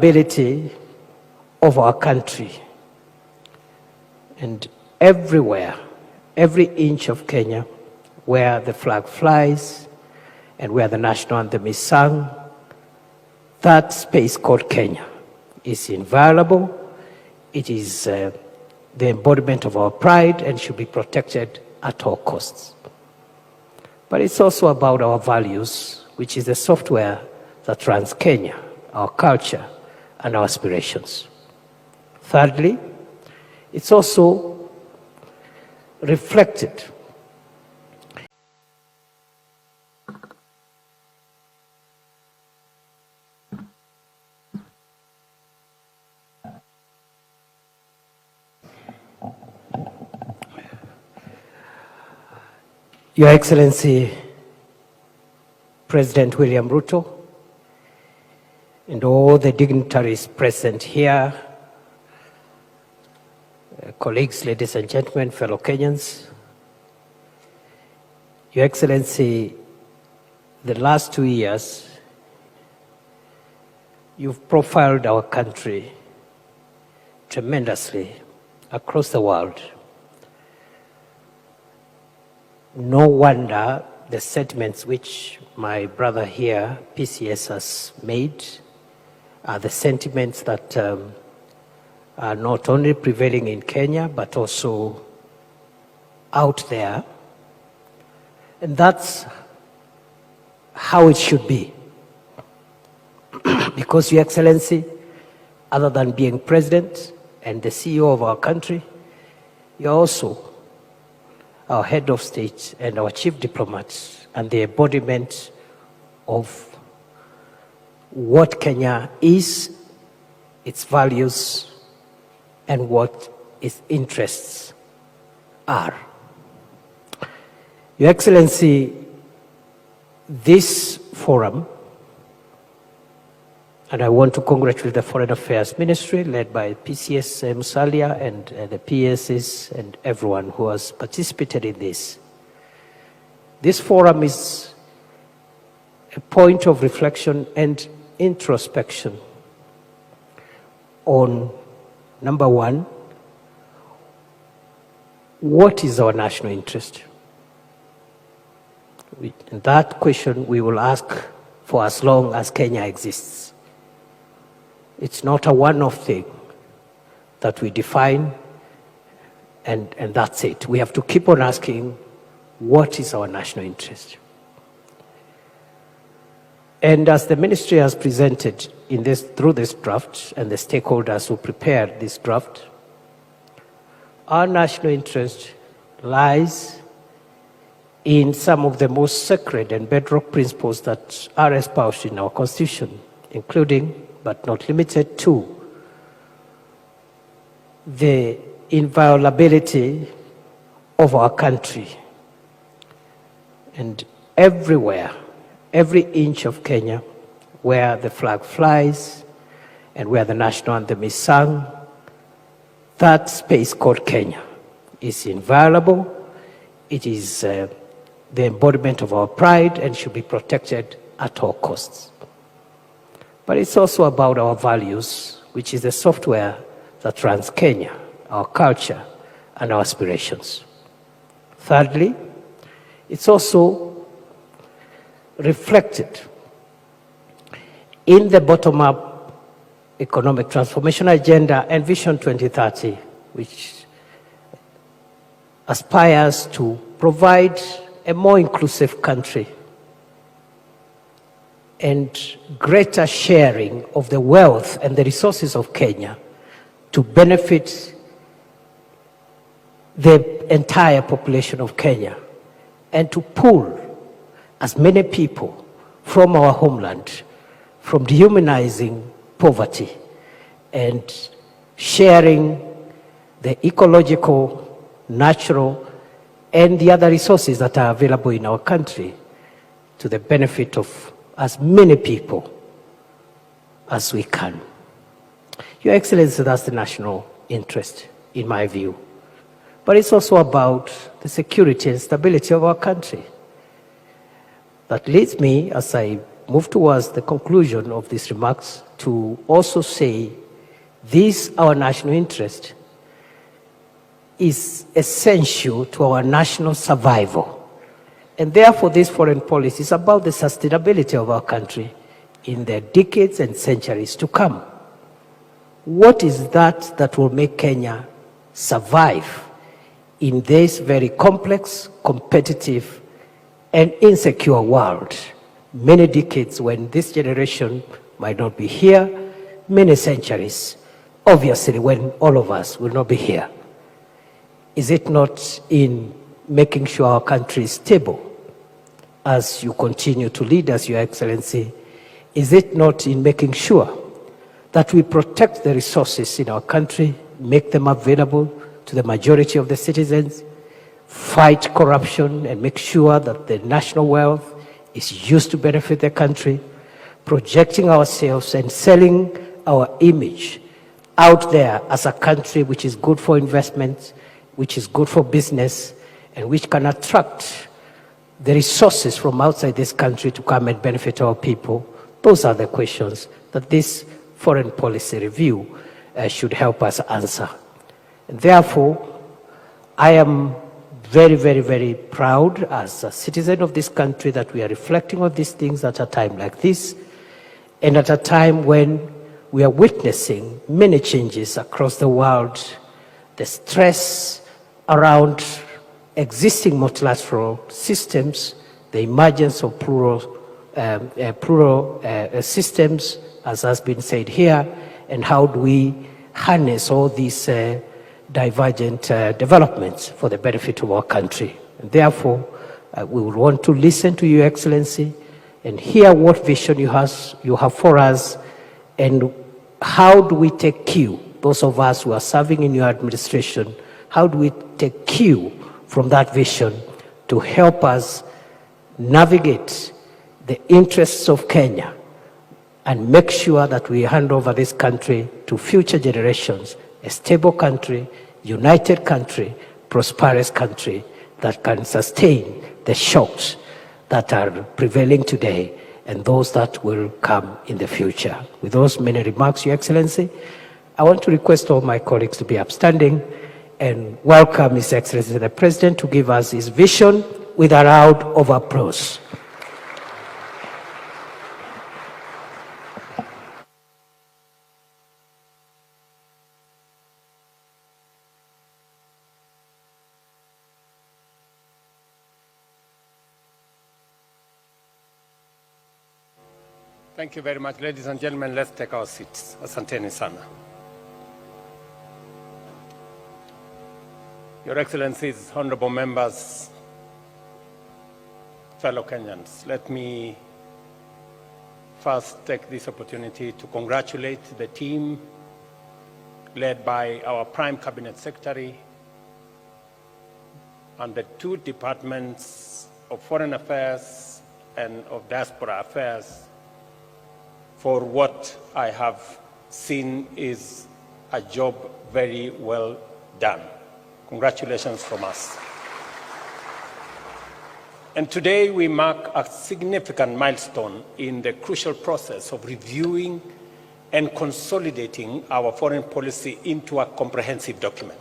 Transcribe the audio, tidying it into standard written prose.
ability of our country. And everywhere, every inch of Kenya, where the flag flies and where the national anthem is sung, that space called Kenya is inviolable. It is the embodiment of our pride and should be protected at all costs. But it's also about our values, which is the software that runs Kenya, our culture, and our aspirations. Thirdly, it's also reflected Your Excellency, President William Ruto, and all the dignitaries present here, colleagues, ladies and gentlemen, fellow Kenyans. Your Excellency, the last 2 years, you've profiled our country tremendously across the world. No wonder the statements which my brother here, PCS, has made are the sentiments that are not only prevailing in Kenya, but also out there. And that's how it should be. Because, Your Excellency, other than being president and the CEO of our country, you're also our head of state and our chief diplomat and the embodiment of what Kenya is, its values, and what its interests are. Your Excellency, this forum, and I want to congratulate the Foreign Affairs Ministry led by PCS Musalia and the PSs and everyone who has participated in this. This forum is a point of reflection and introspection on, number one, what is our national interest? And that question we will ask for as long as Kenya exists. It's not a one-off thing that we define and that's it. We have to keep on asking, what is our national interest? And as the ministry has presented in this, through this draft and the stakeholders who prepared this draft, our national interest lies in some of the most sacred and bedrock principles that are espoused in our Constitution, including, but not limited to, the inviolability of our country. And everywhere, every inch of Kenya, where the flag flies and where the national anthem is sung, that space called Kenya is inviolable. It is the embodiment of our pride and should be protected at all costs. But it's also about our values, which is the software that runs Kenya, our culture, and our aspirations. Thirdly, it's also reflected in the bottom-up economic transformation agenda and Vision 2030, which aspires to provide a more inclusive country and greater sharing of the wealth and the resources of Kenya to benefit the entire population of Kenya, and to pull as many people from our homeland, from dehumanizing poverty and sharing the ecological, natural, and the other resources that are available in our country to the benefit of as many people as we can. Your Excellency, that's the national interest, in my view. But it's also about the security and stability of our country. That leads me, as I move towards the conclusion of these remarks to also say this, our national interest, is essential to our national survival. And therefore, this foreign policy is about the sustainability of our country in the decades and centuries to come. What is that will make Kenya survive in this very complex, competitive, and insecure world? Many decades when this generation might not be here, many centuries, obviously, when all of us will not be here. Is it not in making sure our country is stable as you continue to lead us, Your Excellency? Is it not in making sure that we protect the resources in our country, make them available to the majority of the citizens, fight corruption and make sure that the national wealth is used to benefit the country, projecting ourselves and selling our image out there as a country which is good for investment, which is good for business, and which can attract the resources from outside this country to come and benefit our people? Those are the questions that this foreign policy review should help us answer. And therefore, I am very, very, very proud as a citizen of this country that we are reflecting on these things at a time like this, and at a time when we are witnessing many changes across the world, the stress around existing multilateral systems, the emergence of plural systems, as has been said here, and how do we harness all these divergent developments for the benefit of our country. And therefore, we will want to listen to Your Excellency and hear what vision you have for us, and how do we take cue, those of us who are serving in your administration, how do we take cue from that vision to help us navigate the interests of Kenya and make sure that we hand over this country to future generations, a stable country, united country, prosperous country that can sustain the shocks that are prevailing today and those that will come in the future. With those many remarks, Your Excellency, I want to request all my colleagues to be upstanding and welcome His Excellency the President to give us his vision with a round of applause. Thank you very much. Ladies and gentlemen, let's take our seats. Asanteni sana. Your Excellencies, honorable members, fellow Kenyans, let me first take this opportunity to congratulate the team led by our Prime Cabinet Secretary and the two departments of Foreign Affairs and of Diaspora Affairs for what I have seen is a job very well done. Congratulations from us. And today we mark a significant milestone in the crucial process of reviewing and consolidating our foreign policy into a comprehensive document.